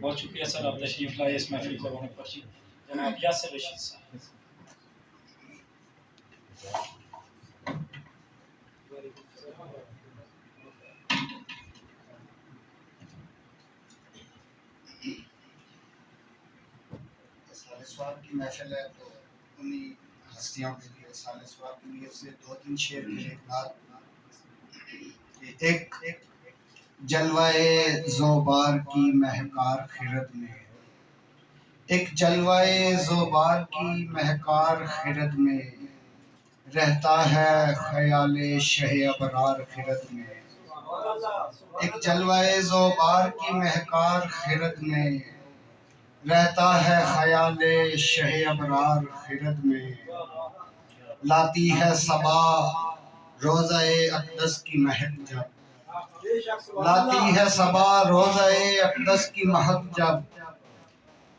بہت شکریہ سر، آپ تشریف لائے اس محفل کو رونق بخشی۔ جناب یاسر رشید صاحب۔ سال سواب کی محفل ہے تو انہی ہستیوں کے لیے سال سواب کے لیے سے دو تین شعر کے ایک نعت۔ ایک جلوہ زوبار کی مہکار خرد میں، ایک جلوہ زوبار کی مہکار خرد میں، رہتا ہے خیال شہ ابرار خرد میں۔ ایک جلوہ زوبار کی مہکار خرد میں، رہتا ہے خیال شہ ابرار خرد میں۔ لاتی ہے صبا روضہ اقدس کی مہک جب، لاتی ہے صبا روضہ اقدس کی مہک جب،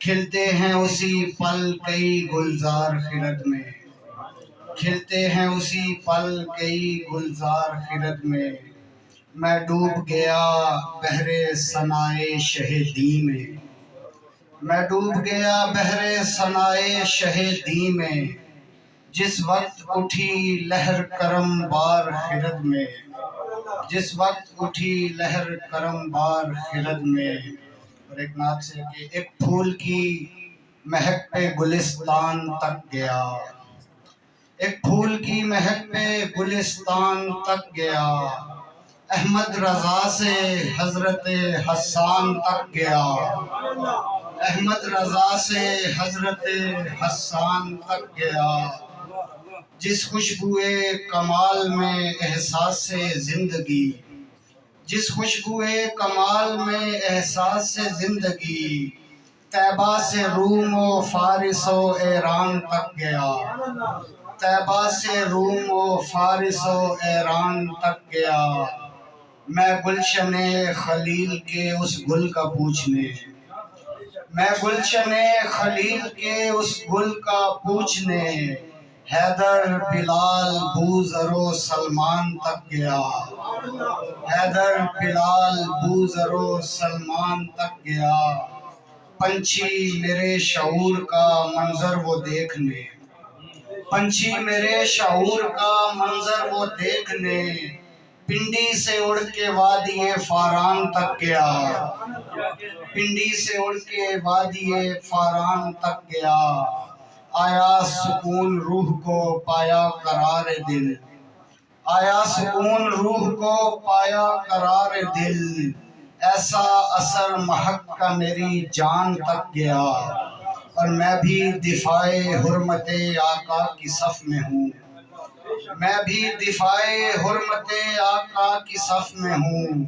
کھلتے ہیں اسی پل کئی گلزار خرد میں، کھلتے ہیں اسی پل کئی گلزار خرد میں۔ میں ڈوب گیا بحر ثنائے شہ دی میں، میں ڈوب گیا بحر ثنائے شہ دی میں، جس وقت اٹھی لہر کرم بار خرد میں، جس وقت اٹھی لہر کرم بار خرد میں۔ اور ایک نعت سے کہ ایک پھول کی مہک پہ گلستان تک گیا، ایک پھول کی مہک پہ گلستان تک گیا، احمد رضا سے حضرت حسان تک گیا، احمد رضا سے حضرت حسان تک گیا، جس خوشبوئے کمال میں احساس زندگی، جس خوشبوئے کمال میں احساس زندگی، طیبہ سے روم و فارس و ایران تک گیا، طیبہ سے روم و فارس و ایران تک گیا۔ میں گلشن خلیل کے اس گل کا پوچھنے، میں گلشن خلیل کے اس گل کا پوچھنے، حیدر بلال بوذر و سلمان تک گیا، حیدر بلال بوذر و سلمان تک گیا۔ پنچھی میرے شعور کا منظر وہ دیکھنے، پنچھی میرے شعور کا منظر وہ دیکھنے، پنڈی سے اڑ کے وادی فاران تک گیا، پنڈی سے اڑ کے وادی فاران تک گیا۔ آیا سکون روح کو پایا قرار دل، آیا سکون روح کو پایا قرار دل، ایسا اثر مہک کا میری جان تک گیا۔ اور میں بھی دفاع حرمت آقا کی صف میں ہوں، میں بھی دفاع حرمت آقا کی صف میں ہوں،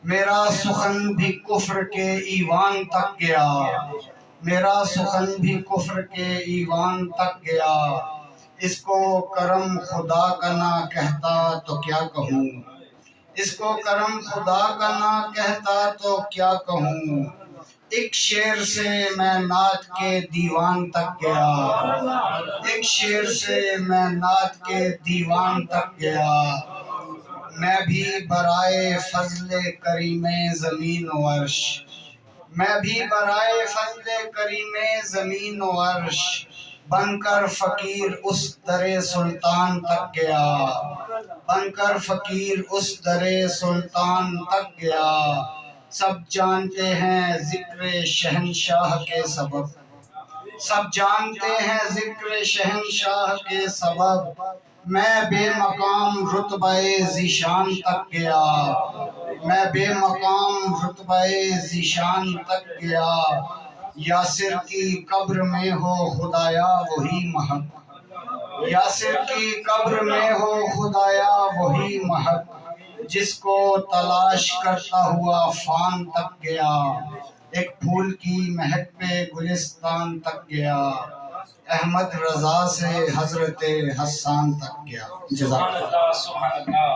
میرا سخن بھی کفر کے ایوان تک گیا، میرا سخن بھی کفر کے ایوان تک گیا۔ اس کو کرم خدا کا نہ کہتا تو کیا کہوں، اس کو کرم خدا کا نہ کہتا تو کیا کہوں، ایک شعر سے میں نعت کے دیوان تک گیا، ایک شعر سے میں نعت کے دیوان تک گیا۔ میں بھی برائے فضل کریم زمین و عرش، میں بھی برائے فضل کریم زمین و عرش، بن کر فقیر اس در سلطان تک گیا، بن کر فقیر اس در سلطان تک گیا۔ سب جانتے ہیں ذکر شہنشاہ کے سبب، سب جانتے ہیں ذکر شہنشاہ کے سبب، میں بے مقام رتبہ ذیشان تک گیا، میں بے مقام رتبہ ذیشان تک گیا۔ یاسر کی قبر میں ہو خدایا وہی مہک، یاسر کی قبر میں ہو خدایا وہی مہک، جس کو تلاش کرتا ہوا فان تک گیا، ایک پھول کی مہک پہ گلستان تک گیا، احمد رضا سے حضرت حسان تک گیا۔ جزاک اللہ۔ سبحان اللہ، سبحان اللہ۔